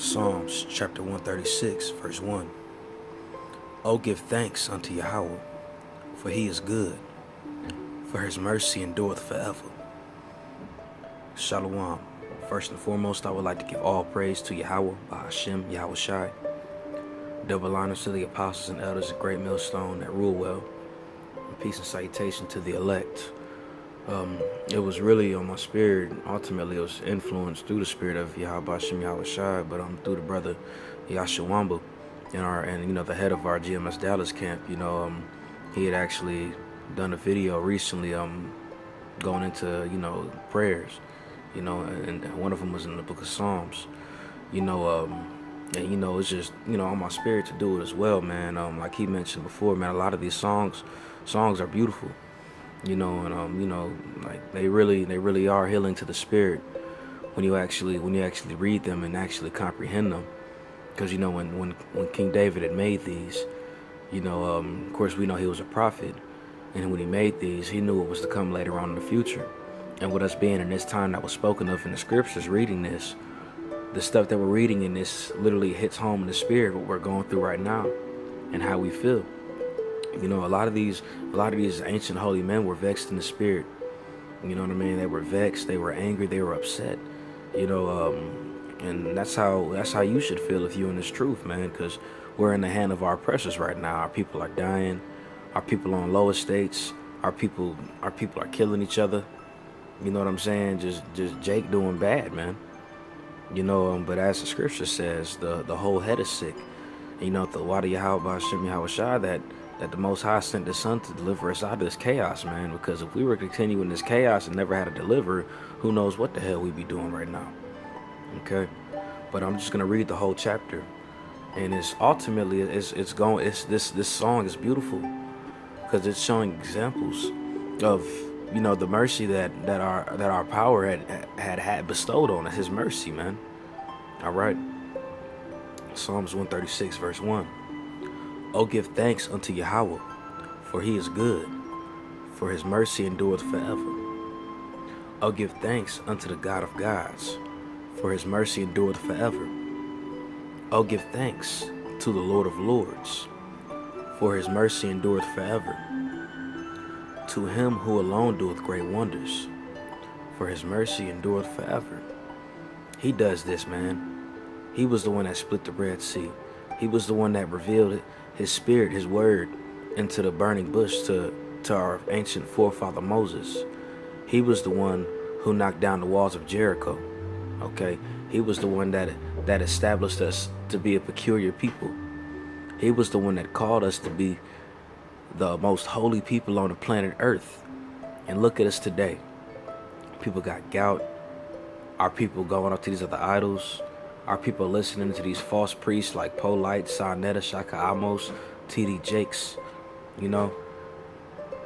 Psalms chapter 136, verse 1. O give thanks unto Yahweh, for he is good, for his mercy endureth forever. Shalom. First and foremost, I would like to give all praise to Yahweh, by Hashem, Yahweh Shai. Double honors to the apostles and elders of Great Millstone that rule well. And peace and salutation to the elect. It was really on my spirit. Ultimately, it was influenced through the spirit of Yahweh Hashem, Yahweh Shai, but through the brother Yashawamba and the head of our GMS Dallas camp. He had actually done a video recently going into prayers, and one of them was in the book of Psalms. It's just on my spirit to do it as well, man. Like he mentioned before, man, a lot of these songs are beautiful. Like they really are healing to the spirit when you actually read them and actually comprehend them. Because when King David had made these, of course we know he was a prophet, and when he made these, he knew what was to come later on in the future. And with us being in this time that was spoken of in the scriptures, reading this, the stuff that we're reading in this literally hits home in the spirit what we're going through right now and how we feel. A lot of these ancient holy men were vexed in the spirit. You know what I mean? They were vexed, they were angry, they were upset. And that's how you should feel if you're in this truth, man. Because we're in the hand of our oppressors right now. Our people are dying. Our people are on low estates. Our people are killing each other. You know what I'm saying? Just Jake doing bad, man. But as the scripture says, the whole head is sick. The Wadi Yahweh Hashem Yahweh Shai, that the Most High sent the Son to deliver us out of this chaos, man. Because if we were continuing this chaos and never had a deliverer, who knows what the hell we'd be doing right now. Okay, but I'm just gonna read the whole chapter, and this song is beautiful because it's showing examples of the mercy that our power had bestowed on us, His mercy, man. All right, Psalms 136, verse 1. O give thanks unto Yahweh, for he is good, for his mercy endureth forever. O give thanks unto the God of gods, for his mercy endureth forever. O give thanks to the Lord of lords, for his mercy endureth forever. To him who alone doeth great wonders, for his mercy endureth forever. He does this, man. He was the one that split the Red Sea. He was the one that revealed his spirit, his word, into the burning bush to our ancient forefather Moses. He was the one who knocked down the walls of Jericho. Okay, he was the one that established us to be a peculiar people. He was the one that called us to be the most holy people on the planet Earth. And look at us today. People got gout. Our people going up to these other idols. Our people listening to these false priests like Polite, Sarnetta, Shaka Amos, T.D. Jakes, But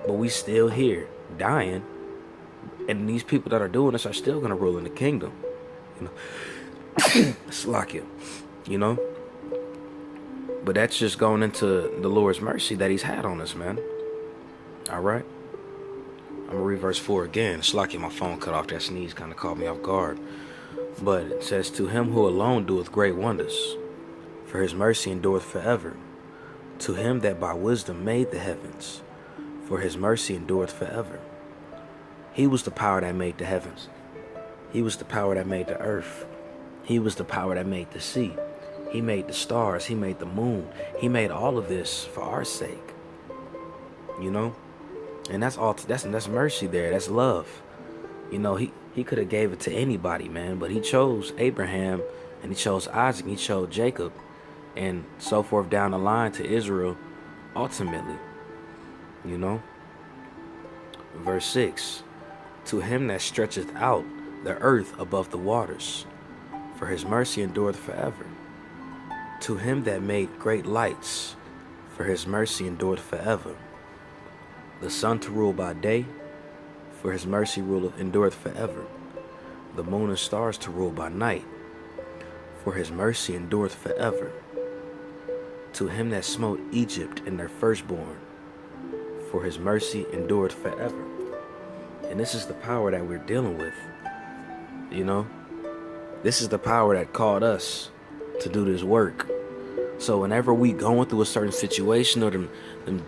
we still here, dying. And these people that are doing this are still going to rule in the kingdom. Slakia, But that's just going into the Lord's mercy that he's had on us, man. All right. I'm going to read verse 4 again. Slakia, my phone cut off. That sneeze kind of caught me off guard. But it says, to him who alone doeth great wonders, for his mercy endureth forever. To him that by wisdom made the heavens, for his mercy endureth forever. He was the power that made the heavens. He was the power that made the earth. He was the power that made the sea. He made the stars. He made the moon. He made all of this for our sake. And that's all. That's mercy there. That's love. He could have gave it to anybody, man, but he chose Abraham, and he chose Isaac, and he chose Jacob, and so forth down the line to Israel, ultimately. Verse 6, to him that stretcheth out the earth above the waters, for his mercy endureth forever. To him that made great lights, for his mercy endureth forever. The sun to rule by day, for his mercy endureth forever. The moon and stars to rule by night, for his mercy endureth forever. To him that smote Egypt and their firstborn, for his mercy endureth forever. And this is the power that we're dealing with. This is the power that called us to do this work. So whenever we going through a certain situation or them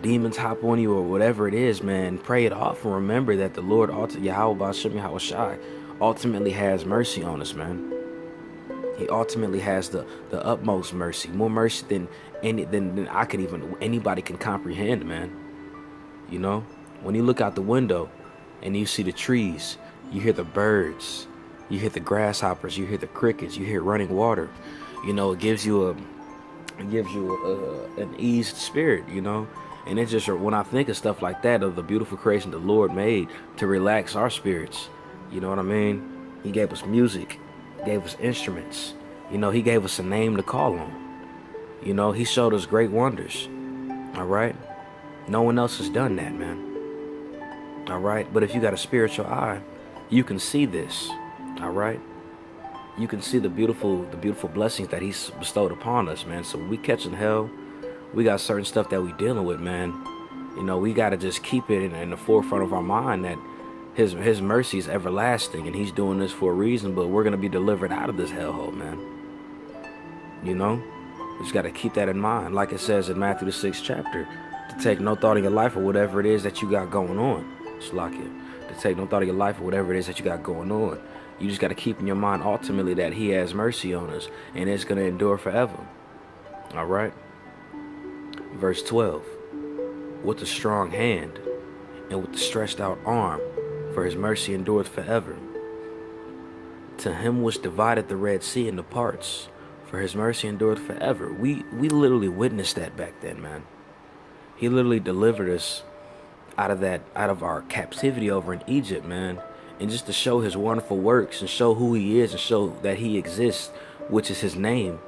demons hop on you or whatever it is, man, pray it off and remember that the Lord, Yahweh Bashem Yahweh Shai, ultimately has mercy on us, man. He ultimately has the utmost mercy, more mercy than anybody can comprehend, man. You know, when you look out the window and you see the trees, you hear the birds, you hear the grasshoppers, you hear the crickets, you hear running water. You know, it gives you an eased spirit, you know. And it just, when I think of stuff like that, of the beautiful creation the Lord made to relax our spirits, you know what I mean? He gave us music, gave us instruments, you know, he gave us a name to call on. You know, he showed us great wonders. All right. No one else has done that, man. All right. But if you got a spiritual eye, you can see this. All right. You can see the beautiful blessings that he's bestowed upon us, man. So when we catching hell, we got certain stuff that we dealing with, man. You know, we got to just keep it in the forefront of our mind that his mercy is everlasting and he's doing this for a reason, but we're going to be delivered out of this hellhole, man. You know, we just got to keep that in mind. Like it says in Matthew the 6th chapter, to take no thought in your life or whatever it is that you got going on. It's like it. To take no thought of your life or whatever it is that you got going on. You just got to keep in your mind ultimately that he has mercy on us and it's going to endure forever. All right. Verse 12. With a strong hand and with the stretched out arm, for his mercy endureth forever. To him which divided the Red Sea into parts, for his mercy endureth forever. We literally witnessed that back then, man. He literally delivered us out of our captivity over in Egypt, man. And just to show his wonderful works and show who he is and show that he exists, which is his name,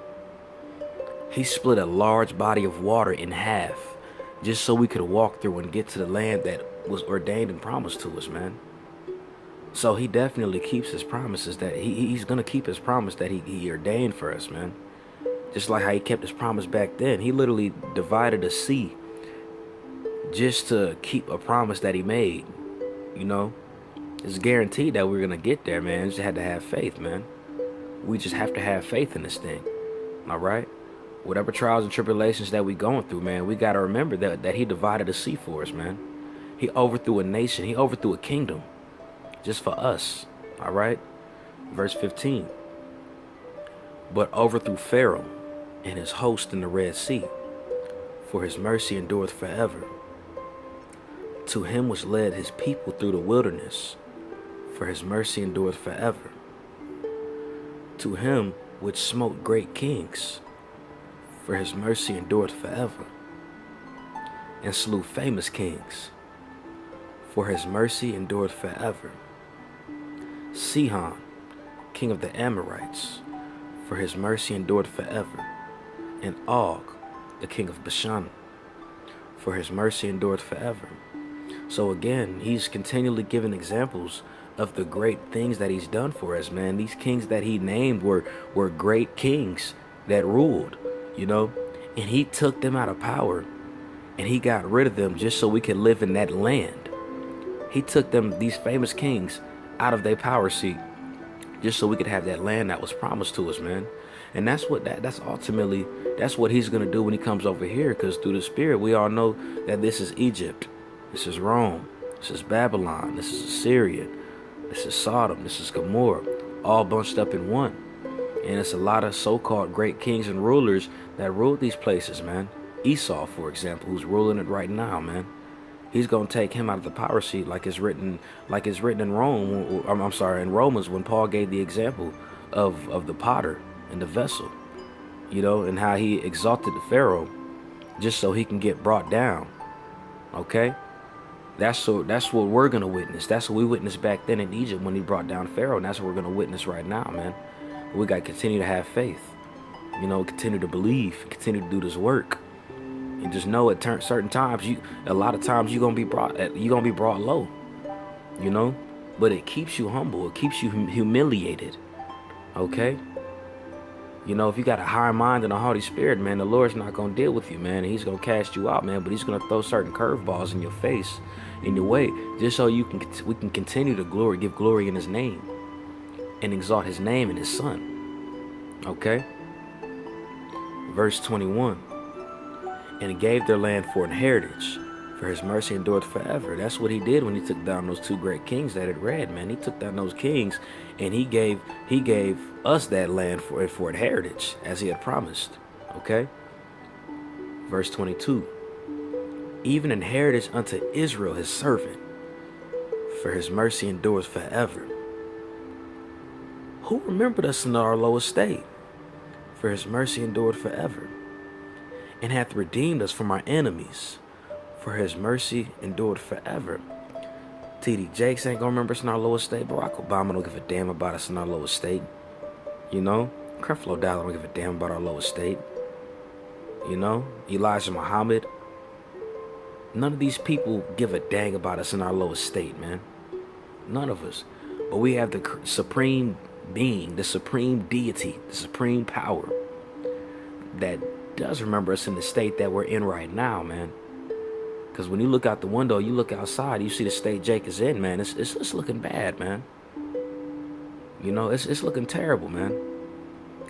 he split a large body of water in half just so we could walk through and get to the land that was ordained and promised to us, man. So he definitely keeps his promises, that he's going to keep his promise that he ordained for us, man. Just like how he kept his promise back then. He literally divided a sea just to keep a promise that he made, you know. It's guaranteed that we're going to get there, man. We just had to have faith, man. We just have to have faith in this thing, all right? Whatever trials and tribulations that we going through, man, we got to remember that he divided a sea for us, man. He overthrew a nation. He overthrew a kingdom just for us, all right? Verse 15. But overthrew Pharaoh and his host in the Red Sea, for his mercy endureth forever. To him which led his people through the wilderness, for his mercy endureth forever. To him which smote great kings, for his mercy endureth forever. And slew famous kings, for his mercy endureth forever. Sihon, king of the Amorites, for his mercy endureth forever. And Og, the king of Bashan, for his mercy endureth forever. So again, he's continually giving examples of the great things that he's done for us, man. These kings that he named were great kings that ruled, you know, and he took them out of power and he got rid of them just so we could live in that land. He took them, these famous kings, out of their power seat just so we could have that land that was promised to us, man. And that's what that's what he's going to do when he comes over here, because through the Spirit, we all know that this is Egypt. This is Rome. This is Babylon. This is Assyria. This is Sodom. This is Gomorrah. All bunched up in one. And it's a lot of so-called great kings and rulers that ruled these places, man. Esau, for example, who's ruling it right now, man. He's going to take him out of the power seat like it's written in Rome. I'm sorry, in Romans, when Paul gave the example of the potter and the vessel, you know, and how he exalted the Pharaoh just so he can get brought down. Okay? That's what we're going to witness. That's what we witnessed back then in Egypt when he brought down Pharaoh. And that's what we're going to witness right now, man. We got to continue to have faith. You know, continue to believe, continue to do this work. And just know at certain times, a lot of times you're going to be brought low, you know, but it keeps you humble. It keeps you humiliated. Okay. You know, if you got a high mind and a haughty spirit, man, the Lord's not going to deal with you, man. And he's going to cast you out, man, but he's going to throw certain curveballs in your face, in your way, just so we can continue to give glory in his name and exalt his name and his son. Okay. Verse 21. And gave their land for an heritage, for his mercy endured forever. That's what he did when he took down those two great kings that it read, man. He took down those kings, and he gave us that land for an heritage, as he had promised. Okay? Verse 22. Even an heritage unto Israel his servant, for his mercy endures forever. Who remembered us in our low estate? For his mercy endured forever. And hath redeemed us from our enemies, for his mercy endured forever. T.D. Jakes ain't gonna remember us in our low estate. Barack Obama don't give a damn about us in our low estate. You know? Creflo Dollar don't give a damn about our low estate. You know? Elijah Muhammad. None of these people give a dang about us in our low estate, man. None of us. But we have the supreme being, the supreme deity, the supreme power that does remember us in the state that we're in right now, man. Because when you look out the window, you look outside, you see the state Jake is in, man. It's looking bad, man. You know, it's looking terrible, man.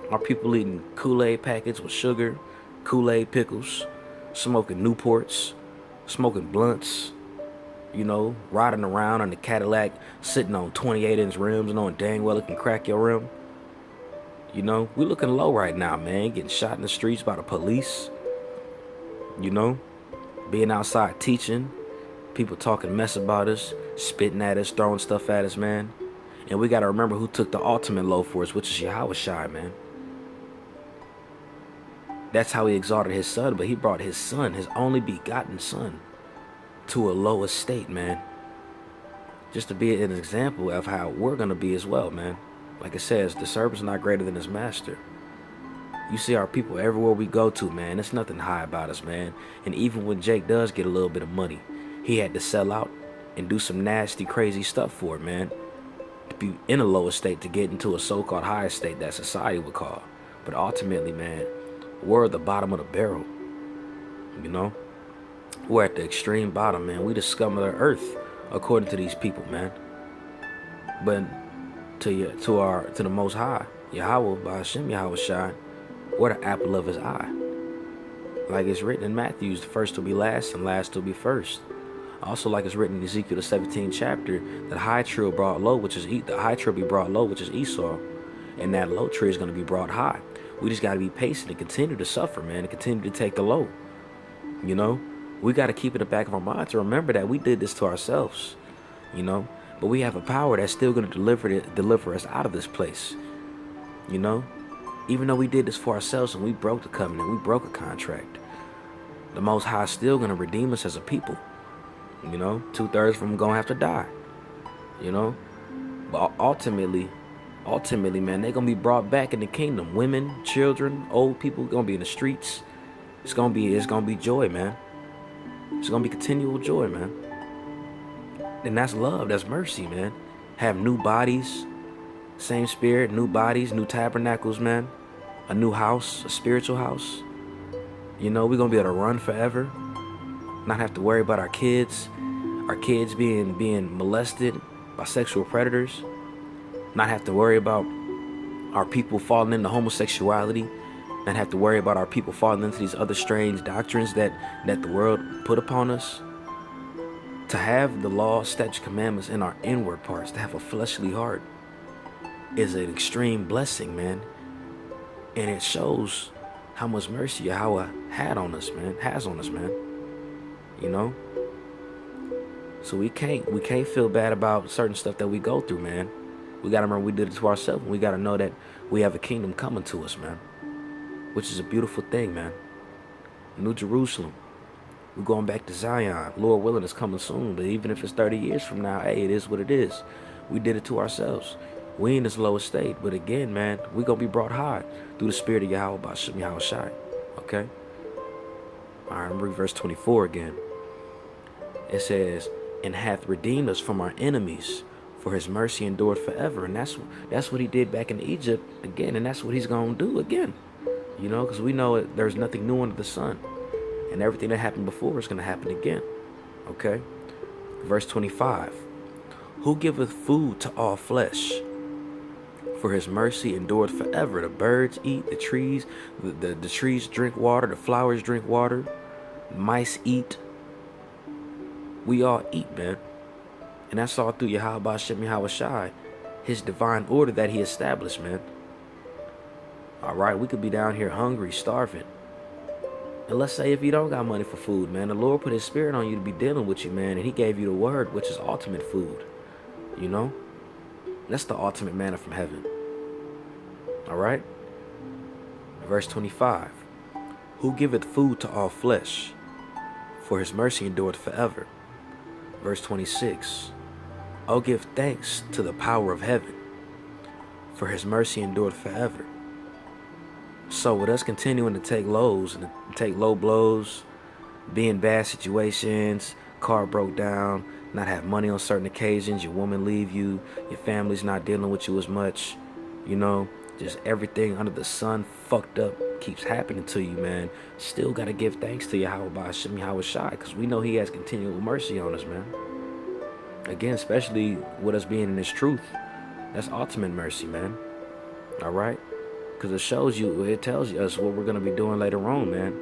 Our people eating Kool-Aid packets with sugar, Kool-Aid pickles, smoking Newports, smoking blunts, you know, riding around in the Cadillac, sitting on 28-inch rims, knowing dang well it can crack your rim. You know, we looking low right now, man. Getting shot in the streets by the police. You know, being outside teaching, people talking mess about us, spitting at us, throwing stuff at us, man. And we got to remember who took the ultimate low for us, which is Yahweh Shai, man. That's how he exalted his son, but he brought his son, his only begotten son, to a low estate, man. Just to be an example of how we're going to be as well, man. Like it says, the servant's not greater than his master. You see our people everywhere we go to, man. There's nothing high about us, man. And even when Jake does get a little bit of money, he had to sell out and do some nasty, crazy stuff for it, man. To be in a low estate to get into a so-called high estate that society would call. But ultimately, man, we're at the bottom of the barrel. You know? We're at the extreme bottom, man. We the scum of the earth, according to these people, man. But to the Most High, Yahweh, by Hashem Yahweh Shai, we're the apple of his eye. Like it's written in Matthew, the first will be last and last will be first. Also, like it's written in Ezekiel the 17th chapter, that high tree will brought low, which is the high tree will be brought low, which is Esau, and that low tree is going to be brought high. We just got to be patient and continue to suffer, man, and continue to take the low. You know, we got to keep in the back of our mind to remember that we did this to ourselves. You know, but we have a power that's still going to deliver us out of this place. You know, even though we did this for ourselves and we broke the covenant, we broke a contract, the Most High is still going to redeem us as a people. You know, 2/3 of them going to have to die. You know, but ultimately, man, they're going to be brought back in the kingdom. Women, children, old people going to be in the streets. It's going to be joy, man. It's going to be continual joy, man. And that's love. That's mercy, man. Have new bodies, same spirit, new bodies, new tabernacles, man. A new house, a spiritual house. You know, we're going to be able to run forever. Not have to worry about our kids being molested by sexual predators. Not have to worry about our people falling into homosexuality. Not have to worry about our people falling into these other strange doctrines that the world put upon us. To have the law, statute, commandments in our inward parts, to have a fleshly heart, is an extreme blessing, man. And it shows how much mercy Yahweh has on us, man. You know? So we can't feel bad about certain stuff that we go through, man. We gotta remember we did it to ourselves. We gotta know that we have a kingdom coming to us, man. Which is a beautiful thing, man. New Jerusalem. We're going back to Zion. Lord willing, it's coming soon. But even if it's 30 years from now, hey, it is what it is. We did it to ourselves. We in this lower state. But again, man, we're going to be brought high through the spirit of Yahweh by Shem Yahweh Shai. Okay? All right, I'm reading verse 24 again. It says, and hath redeemed us from our enemies, for his mercy endured forever. And that's what he did back in Egypt again. And that's what he's going to do again. You know, because we know there's nothing new under the sun. And everything that happened before is going to happen again. Okay? Verse 25. Who giveth food to all flesh? For his mercy endureth forever. The birds eat, the trees drink water, the flowers drink water, mice eat. We all eat, man. And that's all through Yahweh Shem Yahweh Shai, his divine order that he established, man. All right, we could be down here hungry, starving. And let's say if you don't got money for food, man, the Lord put his spirit on you to be dealing with you, man, and he gave you the word, which is ultimate food. You know? That's the ultimate manna from heaven. All right? Verse 25. Who giveth food to all flesh, for his mercy endureth forever. Verse 26. Oh, give thanks to the power of heaven, for his mercy endureth forever. So with us continuing to take lows and take low blows, be in bad situations, car broke down, not have money on certain occasions, your woman leave you, your family's not dealing with you as much, you know, just everything under the sun fucked up keeps happening to you, man. Still got to give thanks to Yahweh Shem Yahweh Shai, because we know he has continual mercy on us, man. Again, especially with us being in this truth, that's ultimate mercy, man. All right? Because it tells us what we're going to be doing later on, man.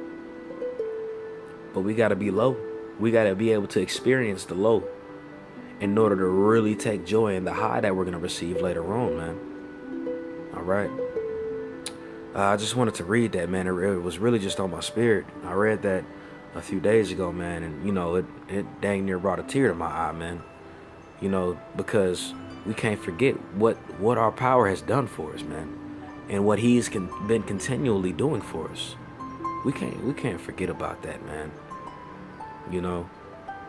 But we got to be low. We got to be able to experience the low in order to really take joy in the high that we're going to receive later on, man. All right. I just wanted to read that, man. It was really just on my spirit. I read that a few days ago, man. And, you know, it dang near brought a tear to my eye, man. You know, because we can't forget what our power has done for us, man. And what he's been continually doing for us. We can't forget about that, man. You know,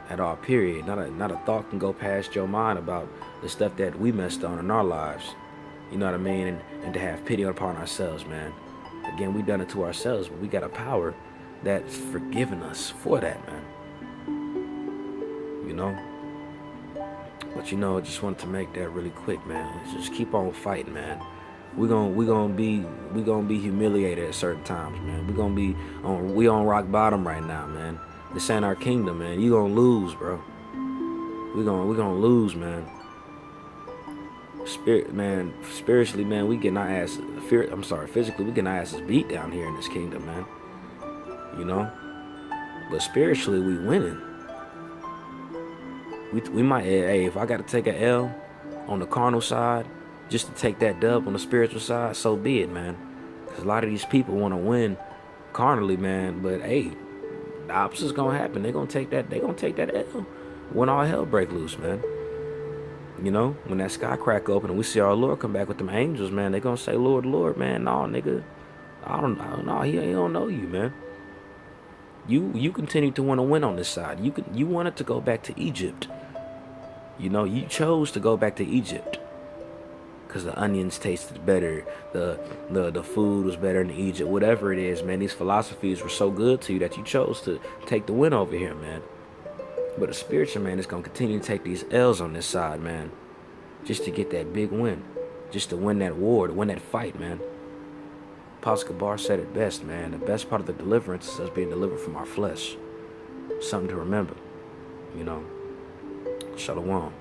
at all, period. Not a thought can go past your mind about the stuff that we messed on in our lives. You know what I mean? And to have pity upon ourselves, man. Again, we done it to ourselves, but we got a power that's forgiven us for that, man. You know? But you know, I just wanted to make that really quick, man. Let's just keep on fighting, man. We gonna be humiliated at certain times, man. We on rock bottom right now, man. This ain't our kingdom, man. You gonna lose, bro. We gonna lose, man. Spiritually, man, we getting our ass. Physically, we getting our asses beat down here in this kingdom, man. You know, but spiritually, we winning. We might, hey, if I got to take a L on the carnal side, just to take that dub on the spiritual side, so be it, man. Because a lot of these people want to win carnally, man. But hey, the opposite's gonna happen. They're gonna take that L when all hell break loose, man. You know, when that sky crack open and we see our Lord come back with them angels, man, they gonna say, Lord, Lord, man. No, nigga, I don't know. He don't know you, man. You continue to want to win on this side. You wanted to go back to Egypt. You know, you chose to go back to Egypt because the onions tasted better, the food was better in Egypt, whatever it is, man. These philosophies were so good to you that you chose to take the win over here, man. But a spiritual man is gonna continue to take these L's on this side, man, just to get that big win, just to win that war, to win that fight, man. Apostle Kabar said it best, man. The best part of the deliverance is us being delivered from our flesh. Something to remember, you know. Shalom.